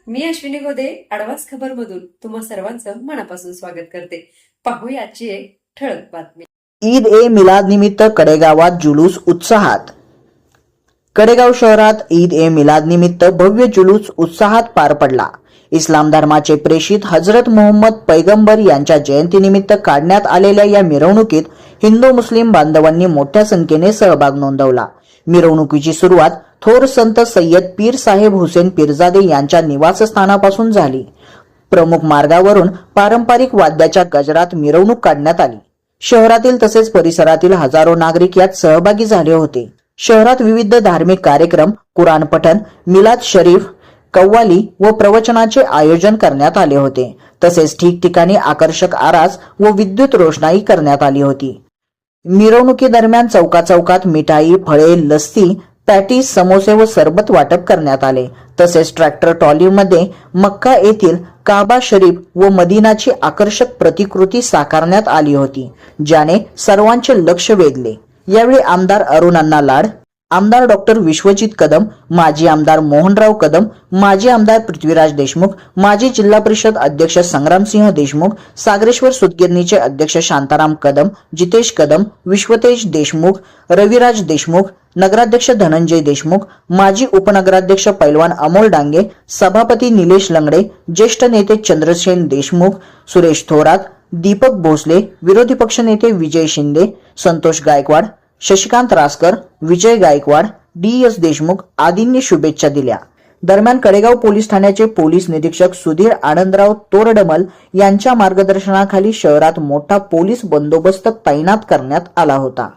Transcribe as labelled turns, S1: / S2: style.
S1: मी अश्विनी गोदे आडवास खबर मधून तुम्हा सर्वांचं मनापासून स्वागत करते. पाहूया आजची एक ठळक बातमी.
S2: ईद ए मिलाद निमित्त कडेगावात जुलूस उत्साहात. कडेगाव शहरात ईद ए मिलाद निमित्त भव्य जुलूस उत्साहात पार पडला. इस्लाम धर्माचे प्रेषित हजरत मोहम्मद पैगंबर यांच्या जयंतीनिमित्त काढण्यात आलेल्या या मिरवणुकीत हिंदू मुस्लिम बांधवांनी मोठ्या संख्येने सहभाग नोंदवला. मिरवणुकीची सुरुवात थोर संत सय्यद पीर साहेब हुसेन पीरजादे यांच्या निवासस्थानापासून झाली. प्रमुख मार्गावरून पारंपरिक वाद्याच्या गजरात मिरवणूक काढण्यात आली. शहरातील तसेच परिसरातील हजारो नागरिक यात सहभागी झाले होते. शहरात विविध धार्मिक कार्यक्रम, कुराण पठण, मिलाद शरीफ, कव्वाली व प्रवचनाचे आयोजन करण्यात आले होते. तसेच ठिकठिकाणी आकर्षक आरास व विद्युत रोषणाई करण्यात आली होती. मिरवणुकीदरम्यान चौकाचौकात मिठाई, फळे, लस्सी, पॅटीस, समोसे व सरबत वाटप करण्यात आले. तसेच ट्रॅक्टर ट्रॉलीमध्ये मक्का येथील काबा शरीफ व मदिनाची आकर्षक प्रतिकृती साकारण्यात आली होती, ज्याने सर्वांचे लक्ष वेधले. यावेळी आमदार अरुण अण्णा लाड, आमदार डॉक्टर विश्वजित कदम, माजी आमदार मोहनराव कदम, माजी आमदार पृथ्वीराज देशमुख, माजी जिल्हा परिषद अध्यक्ष संग्रामसिंह देशमुख, सागरेश्वर सूतगिरणीचे अध्यक्ष शांताराम कदम, जितेश कदम, विश्वतेज देशमुख, रविराज देशमुख, नगराध्यक्ष धनंजय देशमुख, माजी उपनगराध्यक्ष पैलवान अमोल डांगे, सभापती निलेश लंगडे, ज्येष्ठ नेते चंद्रसेन देशमुख, सुरेश थोरात, दीपक भोसले, विरोधी पक्षनेते विजय शिंदे, संतोष गायकवाड, शशिकांत रासकर, विजय गायकवाड, डी.एस. देशमुख आदींनी शुभेच्छा दिल्या. दरम्यान कडेगाव पोलीस ठाण्याचे पोलीस निरीक्षक सुधीर आनंदराव तोरडमल यांच्या मार्गदर्शनाखाली शहरात मोठा पोलीस बंदोबस्त तैनात करण्यात आला होता.